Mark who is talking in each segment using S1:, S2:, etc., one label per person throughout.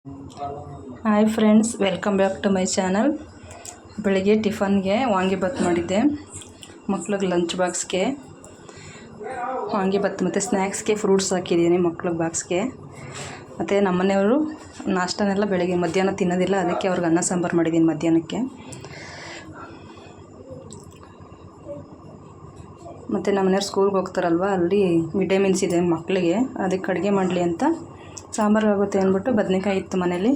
S1: Hi friends, welcome back to my channel. ಬೆಳಿಗ್ಗೆ ಟಿಫನ್ಗೆ ವಾಂಗಿಬಾತ್ ಮಾಡಿದ್ದೆ. ಮಕ್ಳಿಗೆ ಲಂಚ್ ಬಾಕ್ಸ್ಗೆ ವಾಂಗಿಬಾತ್ ಮತ್ತು ಸ್ನ್ಯಾಕ್ಸ್ಗೆ ಫ್ರೂಟ್ಸ್ ಹಾಕಿದ್ದೀನಿ ಮಕ್ಳಿಗೆ ಬಾಕ್ಸ್ಗೆ. ಮತ್ತು ನಮ್ಮನೆಯವರು ನಾಷ್ಟನೆಲ್ಲ ಬೆಳಗ್ಗೆ ಮಧ್ಯಾಹ್ನ ತಿನ್ನೋದಿಲ್ಲ, ಅದಕ್ಕೆ ಅವ್ರಿಗೆ ಅನ್ನ ಸಾಂಬಾರು ಮಾಡಿದ್ದೀನಿ ಮಧ್ಯಾಹ್ನಕ್ಕೆ. ಮತ್ತು ನಮ್ಮನೆಯವ್ರು ಸ್ಕೂಲ್ಗೆ ಹೋಗ್ತಾರಲ್ವ, ಅಲ್ಲಿ ಮಿಡ್ ಡೇ ಮೀಲ್ಸ್ ಇದೆ ಮಕ್ಕಳಿಗೆ, ಅದಕ್ಕೆ ಅಡುಗೆ ಮಾಡಲಿ ಅಂತ ಸಾಂಬಾರು ಆಗುತ್ತೆ ಅಂದ್ಬಿಟ್ಟು ಬದನೆಕಾಯಿ ಇತ್ತು ಮನೇಲಿ.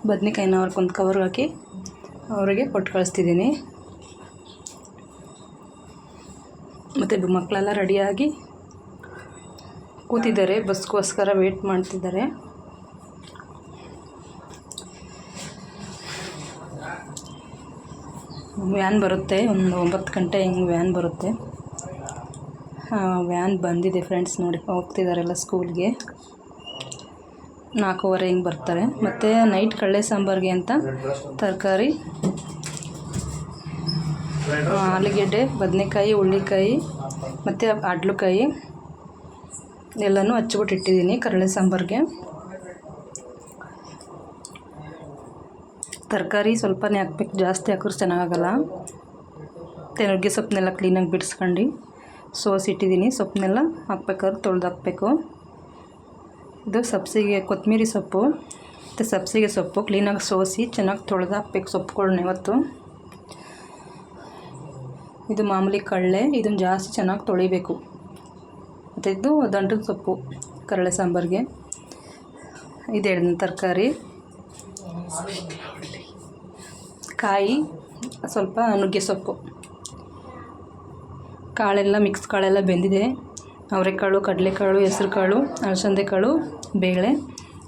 S1: ಬದನೆಕಾಯಿನ ಅವ್ರಿಗೊಂದು ಕವರ್ಗೆ ಹಾಕಿ ಅವರಿಗೆ ಕೊಟ್ಟು ಕಳಿಸ್ತಿದ್ದೀನಿ. ಮತ್ತು ಮಕ್ಕಳೆಲ್ಲ ರೆಡಿಯಾಗಿ ಕೂತಿದ್ದಾರೆ, ಬಸ್ಗೋಸ್ಕರ ವೇಟ್ ಮಾಡ್ತಿದ್ದಾರೆ. ವ್ಯಾನ್ ಬರುತ್ತೆ, ಒಂದು 9 ಗಂಟೆ ಹಿಂಗೆ ವ್ಯಾನ್ ಬರುತ್ತೆ. ವ್ಯಾನ್ ಬಂದಿದೆ ಫ್ರೆಂಡ್ಸ್, ನೋಡಿ ಹೋಗ್ತಿದ್ದಾರೆಲ್ಲ ಸ್ಕೂಲ್ಗೆ. 4:15 ಹಿಂಗೆ ಬರ್ತಾರೆ. ಮತ್ತು ನೈಟ್ ಕಡಲೆ ಸಾಂಬಾರಿಗೆ ಅಂತ ತರಕಾರಿ ಆಲೂಗೆಡ್ಡೆ, ಬದನೆಕಾಯಿ, ಹುಳ್ಳಿಕಾಯಿ ಮತ್ತು ಅಡ್ಲಕಾಯಿ ಎಲ್ಲನೂ ಹಚ್ಬಿಟ್ಟು ಇಟ್ಟಿದ್ದೀನಿ ಕಡಲೆ ಸಾಂಬಾರಿಗೆ. ತರಕಾರಿ ಸ್ವಲ್ಪನೇ ಹಾಕ್ಬೇಕು, ಜಾಸ್ತಿ ಹಾಕಿದ್ರೆ ಚೆನ್ನಾಗಲ್ಲ. ಮತ್ತು ನುಗ್ಗೆ ಸೊಪ್ಪನ್ನೆಲ್ಲ ಕ್ಲೀನಾಗಿ ಬಿಡಿಸ್ಕೊಂಡು ಸೋಸಿಟ್ಟಿದ್ದೀನಿ. ಸೊಪ್ಪನ್ನೆಲ್ಲ ಹಾಕ್ಬೇಕಾದ್ರೆ ತೊಳೆದು ಹಾಕಬೇಕು. ಇದು ಸಬ್ಸಿಗೆ ಕೊತ್ತಂಬರಿ ಸೊಪ್ಪು ಮತ್ತು ಸಬ್ಸಿಗೆ ಸೊಪ್ಪು ಕ್ಲೀನಾಗಿ ಸೋಸಿ ಚೆನ್ನಾಗಿ ತೊಳೆದು ಹಾಕ್ಬೇಕು ಸೊಪ್ಪುಗಳ್ನ ಇವತ್ತು. ಇದು ಮಾಮೂಲಿ ಕಡಲೆ, ಇದನ್ನು ಜಾಸ್ತಿ ಚೆನ್ನಾಗಿ ತೊಳಿಬೇಕು. ಮತ್ತು ಇದು ದಂಟದ ಸೊಪ್ಪು ಕಡಲೆ ಸಾಂಬಾರಿಗೆ. ಇದು ತರಕಾರಿ, ಕಾಯಿ, ಸ್ವಲ್ಪ ನುಗ್ಗೆ ಸೊಪ್ಪು, ಕಾಳೆಲ್ಲ ಮಿಕ್ಸ್ ಕಾಳೆಲ್ಲ ಬೆಂದಿದೆ. ಅವರೆಕಾಳು, ಕಡಲೆಕಾಳು, ಹೆಸ್ರು ಕಾಳು, ಅಲಸಂದೆ ಕಾಳು, ಬೇಳೆ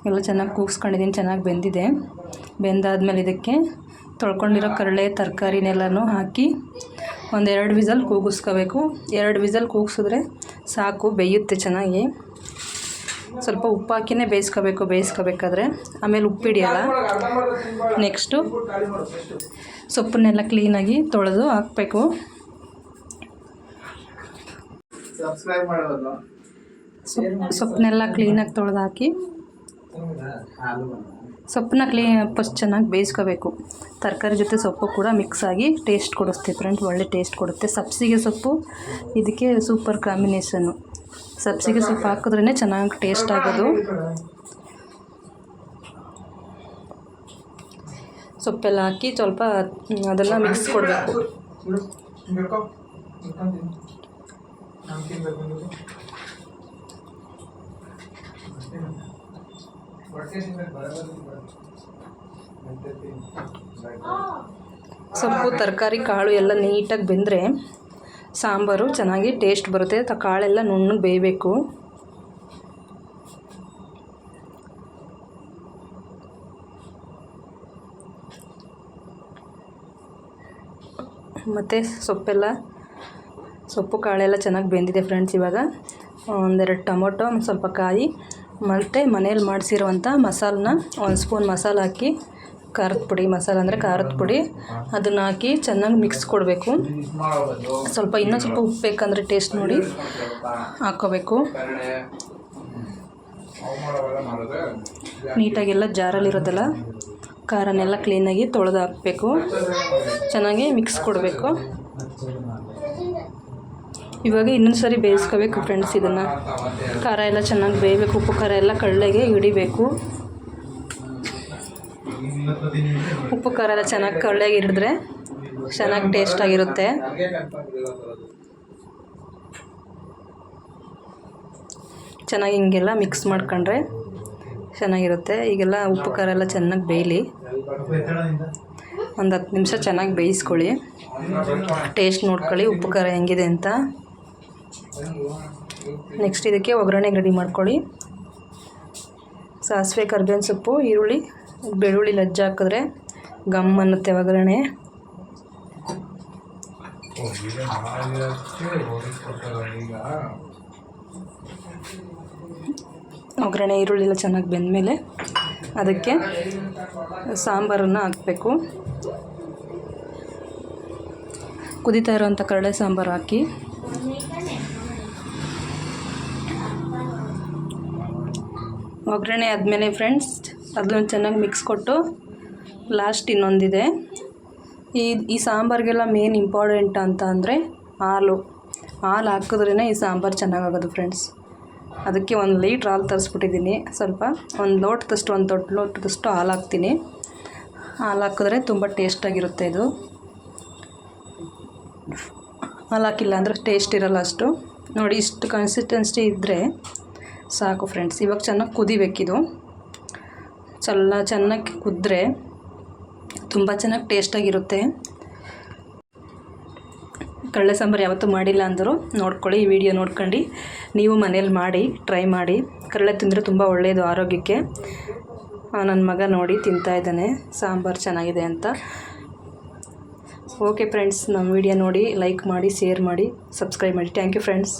S1: ಎಲ್ಲ ಚೆನ್ನಾಗಿ ಕೂಗಿಸ್ಕೊಂಡಿದ್ದೀನಿ. ಚೆನ್ನಾಗಿ ಬೆಂದಿದೆ. ಬೆಂದಾದ್ಮೇಲೆ ಇದಕ್ಕೆ ತೊಳ್ಕೊಂಡಿರೋ ಕಡಲೆ ತರಕಾರಿನೆಲ್ಲನೂ ಹಾಕಿ 1-2 ವಿಸಲ್ ಕೂಗಿಸ್ಕೋಬೇಕು. 2 ವಿಸಲ್ ಕೂಗಿಸಿದ್ರೆ ಸಾಕು, ಬೇಯುತ್ತೆ ಚೆನ್ನಾಗಿ. ಸ್ವಲ್ಪ ಉಪ್ಪು ಹಾಕಿನೇ ಬೇಯಿಸ್ಕೋಬೇಕಾದ್ರೆ, ಆಮೇಲೆ ಉಪ್ಪು ಹಿಡಿಯಲ್ಲ. ನೆಕ್ಸ್ಟು ಸೊಪ್ಪನ್ನೆಲ್ಲ ಕ್ಲೀನಾಗಿ ತೊಳೆದು ಹಾಕಬೇಕು. ಸೊಪ್ಪನ್ನೆಲ್ಲ ಕ್ಲೀನಾಗಿ ತೊಳೆದು ಹಾಕಿ ಸೊಪ್ಪನ್ನ ಫಸ್ಟ್ ಚೆನ್ನಾಗಿ ಬೇಯಿಸ್ಕೋಬೇಕು. ತರಕಾರಿ ಜೊತೆ ಸೊಪ್ಪು ಕೂಡ ಮಿಕ್ಸ್ ಆಗಿ ಟೇಸ್ಟ್ ಕೊಡಿಸುತ್ತೆ ಫ್ರೆಂಡ್ಸ್, ಒಳ್ಳೆ ಟೇಸ್ಟ್ ಕೊಡುತ್ತೆ. ಸಬ್ಸಿಗೆ ಸೊಪ್ಪು ಇದಕ್ಕೆ ಸೂಪರ್ ಕಾಂಬಿನೇಷನ್ನು. ಸಬ್ಸಿಗೆ ಸೊಪ್ಪು ಹಾಕಿದ್ರೇ ಚೆನ್ನಾಗಿ ಟೇಸ್ಟ್ ಆಗೋದು. ಸೊಪ್ಪೆಲ್ಲ ಹಾಕಿ ಸ್ವಲ್ಪ ಅದನ್ನು ಮಿಕ್ಸ್ ಕೊಡಬೇಕು. ಸೊಪ್ಪು, ತರಕಾರಿ, ಕಾಳು ಎಲ್ಲ ನೀಟಾಗಿ ಬೆಂದರೆ ಸಾಂಬಾರು ಚೆನ್ನಾಗಿ ಟೇಸ್ಟ್ ಬರುತ್ತೆ. ಕಾಳೆಲ್ಲ ನುಣ್ಣಗೆ ಬೇಯಬೇಕು. ಮತ್ತು ಸೊಪ್ಪು ಕಾಳೆಲ್ಲ ಚೆನ್ನಾಗಿ ಬೆಂದಿದೆ ಫ್ರೆಂಡ್ಸ್. ಇವಾಗ 1-2 ಟೊಮೊಟೊ, ಸ್ವಲ್ಪ ಕಾಯಿ ಮತ್ತು ಮನೇಲಿ ಮಾಡಿಸಿರುವಂಥ ಮಸಾಲನ್ನ 1 ಸ್ಪೂನ್ ಮಸಾಲ ಹಾಕಿ, ಖಾರದ ಪುಡಿ, ಮಸಾಲ ಅಂದರೆ ಖಾರದ ಪುಡಿ, ಅದನ್ನು ಹಾಕಿ ಚೆನ್ನಾಗಿ ಮಿಕ್ಸ್ ಕೊಡಬೇಕು. ಇನ್ನೂ ಸ್ವಲ್ಪ ಉಪ್ಪು ಬೇಕಂದರೆ ಟೇಸ್ಟ್ ನೋಡಿ ಹಾಕ್ಕೋಬೇಕು. ನೀಟಾಗೆಲ್ಲ ಜಾರಲ್ಲಿರೋದಲ್ಲ ಖಾರನೆಲ್ಲ ಕ್ಲೀನಾಗಿ ತೊಳೆದು ಹಾಕಬೇಕು. ಚೆನ್ನಾಗಿ ಮಿಕ್ಸ್ ಕೊಡಬೇಕು. ಇವಾಗ ಇನ್ನೊಂದು ಸರಿ ಬೇಯಿಸ್ಕೋಬೇಕು ಫ್ರೆಂಡ್ಸ್. ಇದನ್ನು ಖಾರ ಎಲ್ಲ ಚೆನ್ನಾಗಿ ಬೇಯಬೇಕು. ಉಪ್ಪು ಖಾರ ಎಲ್ಲ ಕಡಲೆಗೆ ಹಿಡಿಬೇಕು. ಉಪ್ಪು ಖಾರ ಎಲ್ಲ ಚೆನ್ನಾಗಿ ಕಡಲೆಗೆ ಹಿಡಿದ್ರೆ ಚೆನ್ನಾಗಿ ಟೇಸ್ಟಾಗಿರುತ್ತೆ. ಚೆನ್ನಾಗಿ ಹಿಂಗೆಲ್ಲ ಮಿಕ್ಸ್ ಮಾಡ್ಕೊಂಡ್ರೆ ಚೆನ್ನಾಗಿರುತ್ತೆ. ಈಗೆಲ್ಲ ಉಪ್ಪು ಖಾರ ಎಲ್ಲ ಚೆನ್ನಾಗಿ ಬೇಯಲಿ. ಒಂದು 10 ನಿಮಿಷ ಚೆನ್ನಾಗಿ ಬೇಯಿಸ್ಕೊಳ್ಳಿ. ಟೇಸ್ಟ್ ನೋಡ್ಕೊಳ್ಳಿ ಉಪ್ಪು ಖಾರ ಹೆಂಗಿದೆ ಅಂತ. ನೆಕ್ಸ್ಟ್ ಇದಕ್ಕೆ ಒಗ್ಗರಣೆಗೆ ರೆಡಿ ಮಾಡ್ಕೊಳ್ಳಿ. ಸಾಸಿವೆ, ಕರಿಬೇವಿನ ಸೊಪ್ಪು, ಈರುಳ್ಳಿ, ಬೆಳ್ಳುಳ್ಳಿ ಲಜ್ಜ ಹಾಕಿದ್ರೆ ಗಮ್ ಅನ್ನುತ್ತೆ ಒಗ್ಗರಣೆ. ಒಗ್ಗರಣೆ ಈರುಳ್ಳಿ ಎಲ್ಲ ಚೆನ್ನಾಗಿ ಬೆಂದಮೇಲೆ ಅದಕ್ಕೆ ಸಾಂಬಾರನ್ನು ಹಾಕಬೇಕು. ಕುದೀತಾ ಇರೋವಂಥ ಕಡಲೆ ಸಾಂಬಾರು ಹಾಕಿ ಒಗ್ಗರಣೆ ಆದಮೇಲೆ ಫ್ರೆಂಡ್ಸ್ ಅದನ್ನು ಚೆನ್ನಾಗಿ ಮಿಕ್ಸ್ ಕೊಟ್ಟು ಲಾಸ್ಟ್ ಇನ್ನೊಂದಿದೆ. ಈ ಸಾಂಬಾರಿಗೆಲ್ಲ ಮೇನ್ ಇಂಪಾರ್ಟೆಂಟ್ ಅಂತ ಅಂದರೆ ಹಾಲು ಹಾಕಿದ್ರೇ ಈ ಸಾಂಬಾರು ಚೆನ್ನಾಗಾಗೋದು ಫ್ರೆಂಡ್ಸ್. ಅದಕ್ಕೆ 1 ಲೀಟ್ರ್ ಹಾಲು ತರಿಸ್ಬಿಟ್ಟಿದ್ದೀನಿ. ಸ್ವಲ್ಪ ಒಂದು ದೊಡ್ಡ ಲೋಟದಷ್ಟು ಹಾಲು ಹಾಕ್ತೀನಿ. ಹಾಲು ಹಾಕಿದ್ರೆ ತುಂಬ ಟೇಸ್ಟಾಗಿರುತ್ತೆ ಇದು. ಹಾಲು ಹಾಕಿಲ್ಲ ಅಂದರೆ ಟೇಸ್ಟ್ ಇರೋಲ್ಲ ಅಷ್ಟು. ನೋಡಿ, ಇಷ್ಟು ಕನ್ಸಿಸ್ಟೆನ್ಸಿ ಇದ್ದರೆ ಸಾಕು ಫ್ರೆಂಡ್ಸ್. ಇವಾಗ ಚೆನ್ನಾಗಿ ಕುದಿಬೇಕಿದು. ಚೆನ್ನಾಗಿ ಕುದ್ರೆ ತುಂಬ ಚೆನ್ನಾಗಿ ಟೇಸ್ಟಾಗಿರುತ್ತೆ. ಕಡಲೆ ಸಾಂಬಾರು ಯಾವತ್ತೂ ಮಾಡಿಲ್ಲ ಅಂದರೂ ನೋಡ್ಕೊಳ್ಳಿ, ಈ ವಿಡಿಯೋ ನೋಡ್ಕೊಂಡು ನೀವು ಮನೇಲಿ ಮಾಡಿ ಟ್ರೈ ಮಾಡಿ. ಕಡಲೆ ತಿಂದರೆ ತುಂಬ ಒಳ್ಳೆಯದು ಆರೋಗ್ಯಕ್ಕೆ. ನನ್ನ ಮಗ ನೋಡಿ ತಿಂತಾಯಿದ್ದಾನೆ ಸಾಂಬಾರು ಚೆನ್ನಾಗಿದೆ ಅಂತ. ಓಕೆ ಫ್ರೆಂಡ್ಸ್, ನಮ್ಮ ವಿಡಿಯೋ ನೋಡಿ ಲೈಕ್ ಮಾಡಿ, ಶೇರ್ ಮಾಡಿ, ಸಬ್ಸ್ಕ್ರೈಬ್ ಮಾಡಿ. Thank you friends.